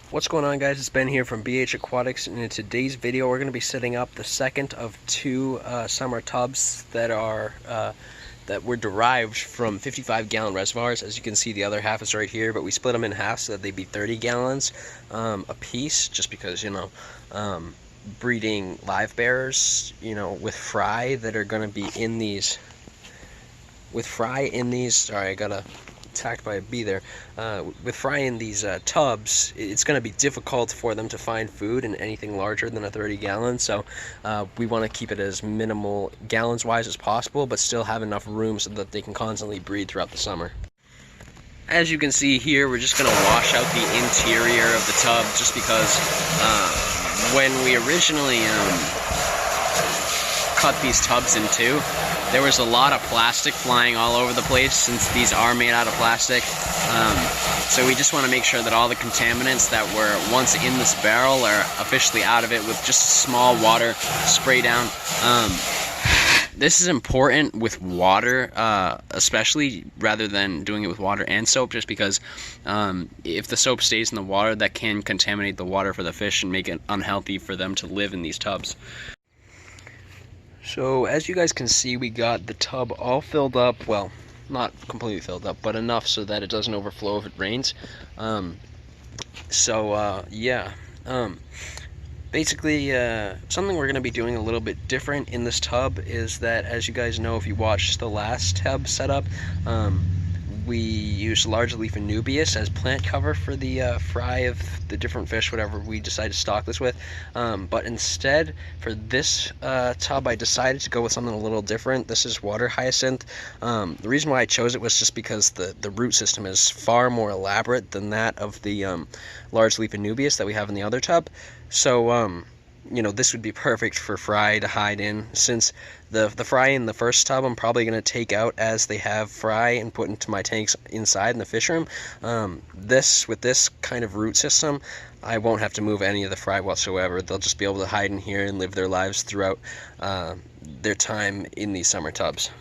What's going on, guys? It's Ben here from BH Aquatics, and in today's video we're going to be setting up the second of two summer tubs that were derived from 55-gallon reservoirs. As you can see, the other half is right here, but we split them in half so that they'd be 30 gallons a piece, just because, breeding live bearers, with fry that are going to be in these. Sorry, I got attacked by a bee there. With fry in these tubs, it's going to be difficult for them to find food in anything larger than a 30 gallon, so we want to keep it as minimal gallons wise as possible, but still have enough room so that they can constantly breed throughout the summer. As you can see here, we're just going to wash out the interior of the tub, just because when we originally cut these tubs in two, there was a lot of plastic flying all over the place, since these are made out of plastic. So we just want to make sure that all the contaminants that were once in this barrel are officially out of it with just small water spray down. This is important with water, especially, rather than doing it with water and soap, just because if the soap stays in the water, that can contaminate the water for the fish and make it unhealthy for them to live in these tubs. So as you guys can see, we got the tub all filled up. Well, not completely filled up, but enough so that it doesn't overflow if it rains. Basically, something we're going to be doing a little bit different in this tub is that, as you guys know, if you watched the last tub setup, we used large leaf Anubias as plant cover for the fry of the different fish, whatever we decide to stock this with. But instead, for this tub, I decided to go with something a little different. This is water hyacinth. The reason why I chose it was just because the root system is far more elaborate than that of the large leaf Anubias that we have in the other tub. So this would be perfect for fry to hide in, since the fry in the first tub I'm probably going to take out as they have fry and put into my tanks inside in the fish room. With this kind of root system, I won't have to move any of the fry whatsoever. They'll just be able to hide in here and live their lives throughout their time in these summer tubs.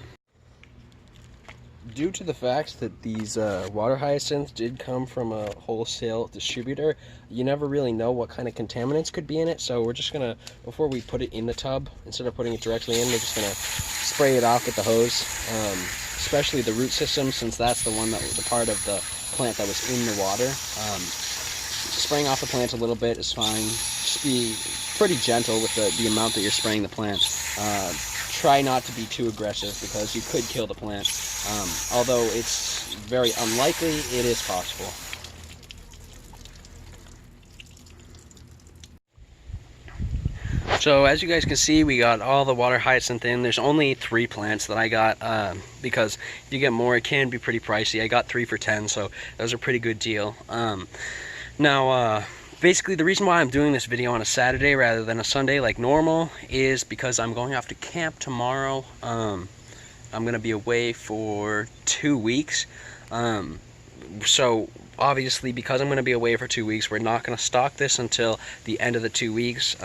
Due to the fact that these water hyacinths did come from a wholesale distributor, you never really know what kind of contaminants could be in it, so we're just going to, before we put it in the tub, instead of putting it directly in, we're just going to spray it off with the hose, especially the root system, since that's the part of the plant that was in the water. Spraying off the plant a little bit is fine. Just be pretty gentle with the amount that you're spraying the plant. Try not to be too aggressive, because you could kill the plant. Although it's very unlikely, it is possible. So as you guys can see, we got all the water hyacinth in. There's only 3 plants that I got, because if you get more, it can be pretty pricey. I got 3 for $10, so that was a pretty good deal. Basically, the reason why I'm doing this video on a Saturday rather than a Sunday like normal is because I'm going off to camp tomorrow. I'm going to be away for 2 weeks. So obviously, because I'm going to be away for 2 weeks, we're not going to stock this until the end of the 2 weeks,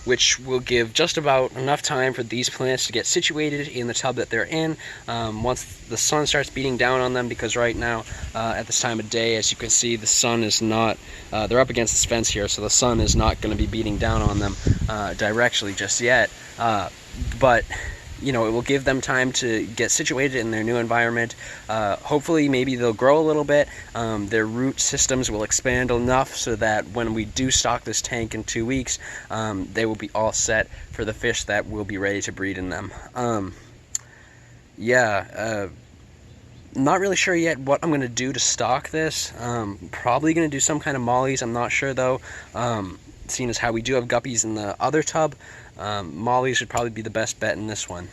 which will give just about enough time for these plants to get situated in the tub that they're in once the sun starts beating down on them, because right now at this time of day, as you can see, the sun is not, they're up against this fence here, so the sun is not going to be beating down on them directly just yet, but it will give them time to get situated in their new environment. Hopefully, maybe they'll grow a little bit. Their root systems will expand enough so that when we do stock this tank in 2 weeks, they will be all set for the fish that will be ready to breed in them. Not really sure yet what I'm going to do to stock this. Probably going to do some kind of mollies. I'm not sure, though. Seeing as how we do have guppies in the other tub, mollies would probably be the best bet in this one.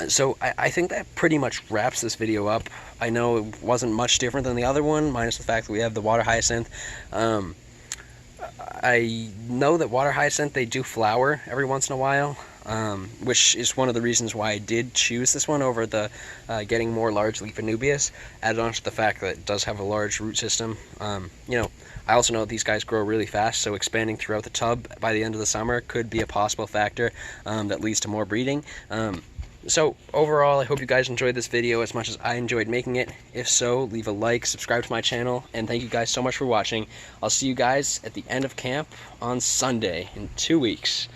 So I think that pretty much wraps this video up. I know it wasn't much different than the other one, minus the fact that we have the water hyacinth. I know that water hyacinth, they do flower every once in a while, which is one of the reasons why I did choose this one over the getting more large leaf Anubias, added on to the fact that it does have a large root system. I also know that these guys grow really fast, so expanding throughout the tub by the end of the summer could be a possible factor that leads to more breeding. So overall, I hope you guys enjoyed this video as much as I enjoyed making it. If so, leave a like, subscribe to my channel, and thank you guys so much for watching. I'll see you guys at the end of camp on Sunday in 2 weeks.